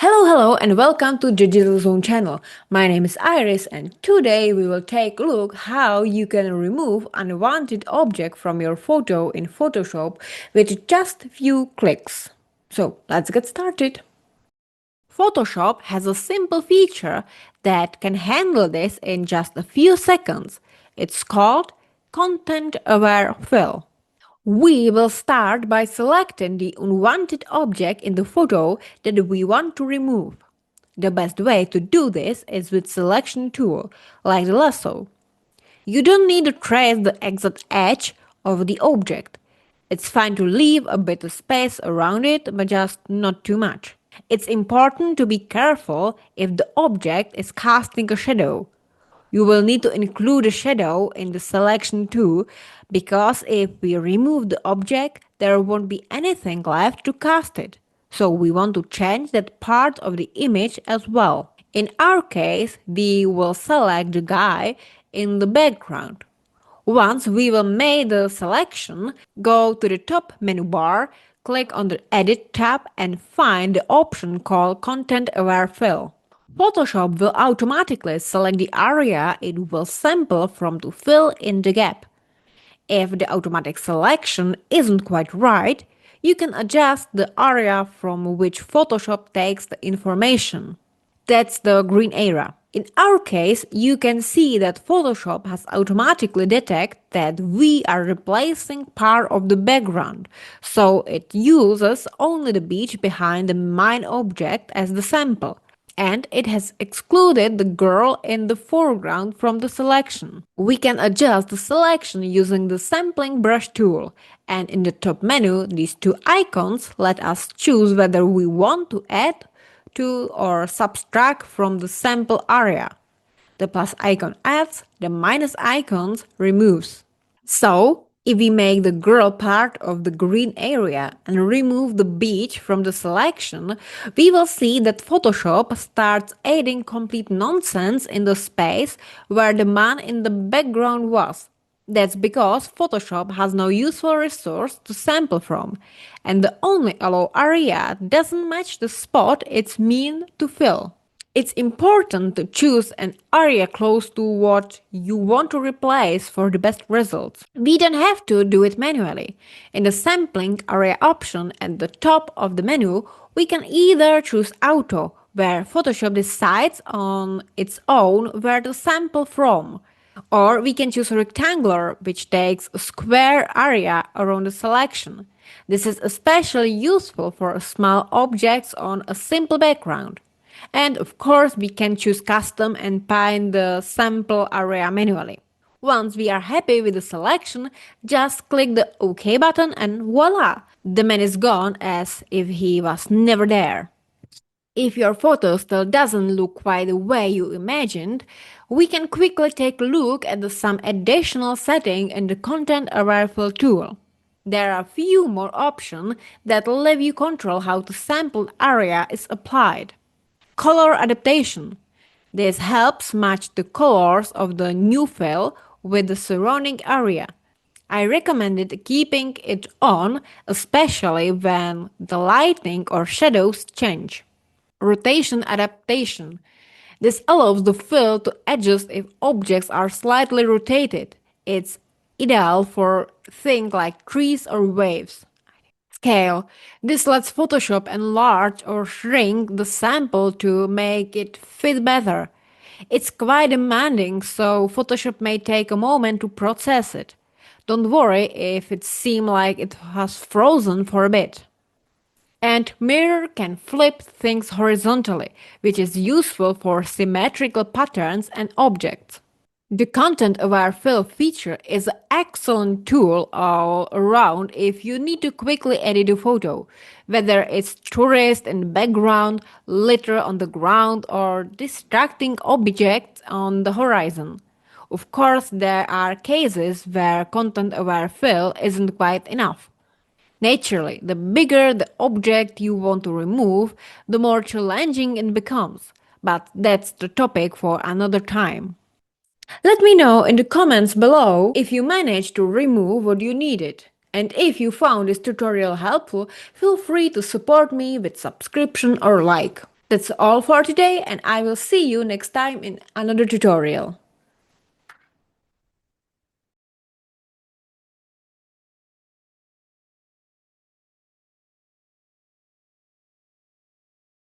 Hello, and welcome to Digital Zone channel. My name is Iris, and today we will take a look how you can remove unwanted object from your photo in Photoshop with just a few clicks. So let's get started. Photoshop has a simple feature that can handle this in just a few seconds. It's called Content Aware Fill. We will start by selecting the unwanted object in the photo that we want to remove. The best way to do this is with selection tool, like the lasso. You don't need to trace the exact edge of the object. It's fine to leave a bit of space around it, but just not too much. It's important to be careful if the object is casting a shadow. You will need to include a shadow in the selection too, because if we remove the object, there won't be anything left to cast it. So we want to change that part of the image as well. In our case, we will select the guy in the background. Once we will make the selection, go to the top menu bar, click on the Edit tab and find the option called Content Aware Fill. Photoshop will automatically select the area it will sample from to fill in the gap. If the automatic selection isn't quite right, you can adjust the area from which Photoshop takes the information. That's the green area. In our case, you can see that Photoshop has automatically detected that we are replacing part of the background, so it uses only the beach behind the main object as the sample. And it has excluded the girl in the foreground from the selection. We can adjust the selection using the sampling brush tool, and in the top menu, these two icons let us choose whether we want to add to or subtract from the sample area. The plus icon adds, the minus icons removes. So, if we make the girl part of the green area and remove the beach from the selection, we will see that Photoshop starts adding complete nonsense in the space where the man in the background was. That's because Photoshop has no useful resource to sample from, and the only allow area doesn't match the spot it's meant to fill. It's important to choose an area close to what you want to replace for the best results. We don't have to do it manually. In the sampling area option at the top of the menu, we can either choose auto, where Photoshop decides on its own where to sample from, or we can choose rectangular, which takes a square area around the selection. This is especially useful for small objects on a simple background. And of course, we can choose custom and find the sample area manually. Once we are happy with the selection, just click the OK button and voila! The man is gone as if he was never there. If your photo still doesn't look quite the way you imagined, we can quickly take a look at some additional settings in the Content Aware Fill tool. There are a few more options that let you control how the sampled area is applied. Color adaptation. This helps match the colors of the new fill with the surrounding area. I recommended keeping it on, especially when the lighting or shadows change. Rotation adaptation. This allows the fill to adjust if objects are slightly rotated. It's ideal for things like trees or waves. Scale. This lets Photoshop enlarge or shrink the sample to make it fit better. It's quite demanding, so Photoshop may take a moment to process it. Don't worry if it seems like it has frozen for a bit. And mirror can flip things horizontally, which is useful for symmetrical patterns and objects. The Content Aware Fill feature is an excellent tool all around if you need to quickly edit a photo, whether it's tourist in the background, litter on the ground, or distracting objects on the horizon. Of course, there are cases where Content Aware Fill isn't quite enough. Naturally, the bigger the object you want to remove, the more challenging it becomes. But that's the topic for another time. Let me know in the comments below if you managed to remove what you needed. And if you found this tutorial helpful, feel free to support me with subscription or like. That's all for today, and I will see you next time in another tutorial.